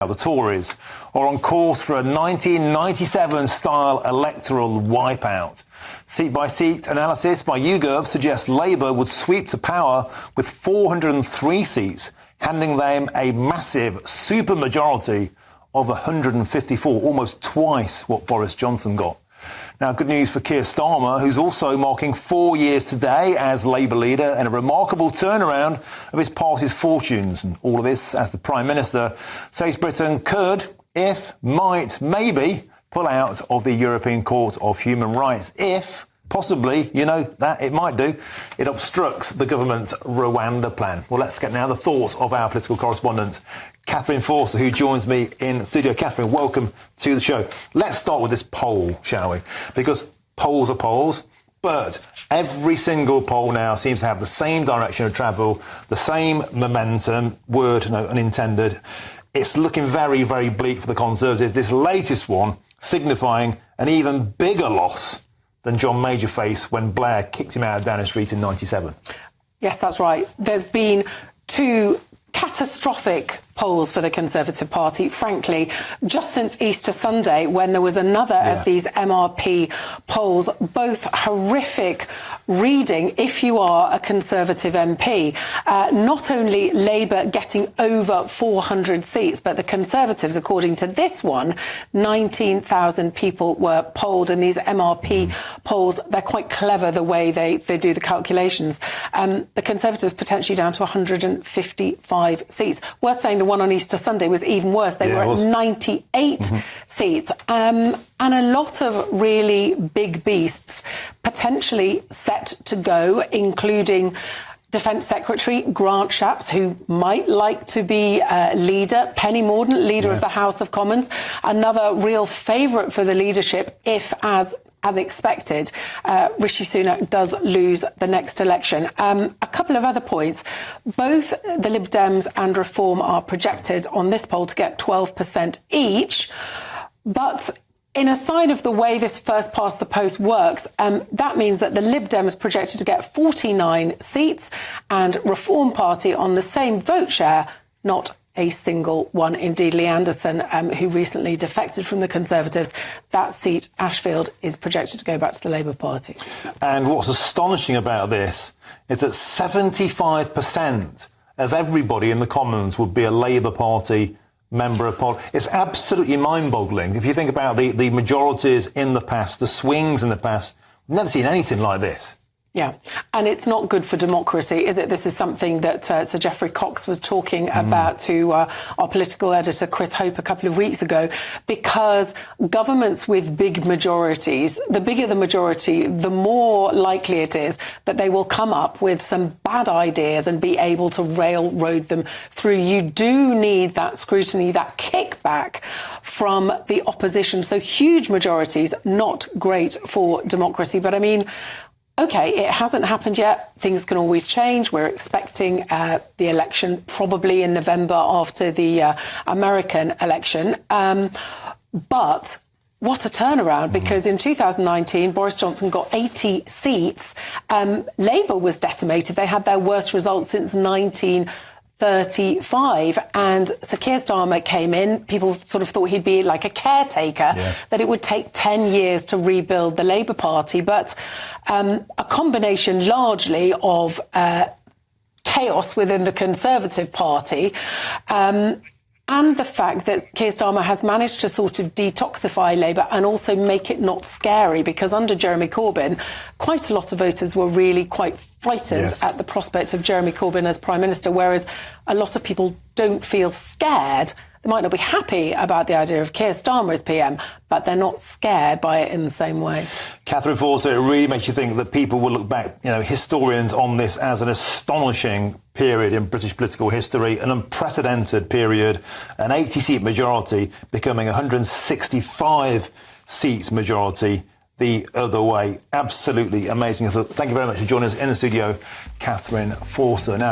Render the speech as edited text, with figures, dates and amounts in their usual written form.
The Tories are on course for a 1997-style electoral wipeout. Seat-by-seat analysis by YouGov suggests Labour would sweep to power with 403 seats, handing them a massive supermajority of 154, almost twice what Boris Johnson got. Now, good news for Keir Starmer, who's also marking 4 years today as Labour leader and a remarkable turnaround of his party's fortunes. And all of this as the Prime Minister says Britain could, if, might, maybe pull out of the European Court of Human Rights. If, possibly, that it might do, it obstructs the government's Rwanda plan. Well, let's get now the thoughts of our political correspondent, Katherine Forster, who joins me in the studio. Katherine, welcome to the show. Let's start with this poll, shall we? Because polls are polls, but every single poll now seems to have the same direction of travel, the same momentum, word no unintended. It's looking very, very bleak for the Conservatives. This latest one signifying an even bigger loss than John Major faced when Blair kicked him out of Downing Street in 97. Yes, that's right. There's been two catastrophic polls for the Conservative Party, frankly, just since Easter Sunday, when there was another of these MRP polls, both horrific reading if you are a Conservative MP. Not only Labour getting over 400 seats, but the Conservatives, according to this one, 19,000 people were polled. And these MRP polls, they're quite clever the way they do the calculations. The Conservatives potentially down to 155 seats. Worth saying the one on Easter Sunday was even worse. They were at 98 seats. And a lot of really big beasts potentially set to go, including Defence Secretary Grant Shapps, who might like to be leader, Penny Mordaunt, leader of the House of Commons, another real favourite for the leadership if, as expected, Rishi Sunak does lose the next election. A couple of other points. Both the Lib Dems and Reform are projected on this poll to get 12% each. But in a sign of the way this first past the post works, that means that the Lib Dems projected to get 49 seats and Reform Party on the same vote share, not a single one. Indeed, Lee Anderson, who recently defected from the Conservatives, that seat, Ashfield, is projected to go back to the Labour Party. And what's astonishing about this is that 75% of everybody in the Commons would be a Labour Party member of Parliament. It's absolutely mind-boggling. If you think about the majorities in the past, the swings in the past, we've never seen anything like this. Yeah, and it's not good for democracy, is it? This is something that Sir Geoffrey Cox was talking about to our political editor, Chris Hope, a couple of weeks ago, because governments with big majorities, the bigger the majority, the more likely it is that they will come up with some bad ideas and be able to railroad them through. You do need that scrutiny, that kickback from the opposition. So huge majorities, not great for democracy. But I mean, OK, it hasn't happened yet. Things can always change. We're expecting the election probably in November after the American election. But what a turnaround, because in 2019, Boris Johnson got 80 seats. Labour was decimated. They had their worst results since 1935, and Sir Keir Starmer came in. People sort of thought he'd be like a caretaker, that it would take 10 years to rebuild the Labour Party. But a combination largely of chaos within the Conservative Party and the fact that Keir Starmer has managed to sort of detoxify Labour and also make it not scary, because under Jeremy Corbyn, quite a lot of voters were really quite frightened at the prospect of Jeremy Corbyn as Prime Minister, whereas a lot of people don't feel scared. They might not be happy about the idea of Keir Starmer as PM, but they're not scared by it in the same way. Katherine Forster, it really makes you think that people will look back, historians, on this as an astonishing period in British political history, an unprecedented period, an 80-seat majority becoming 165 seats majority the other way. Absolutely amazing. Thank you very much for joining us in the studio, Katherine Forster. Now,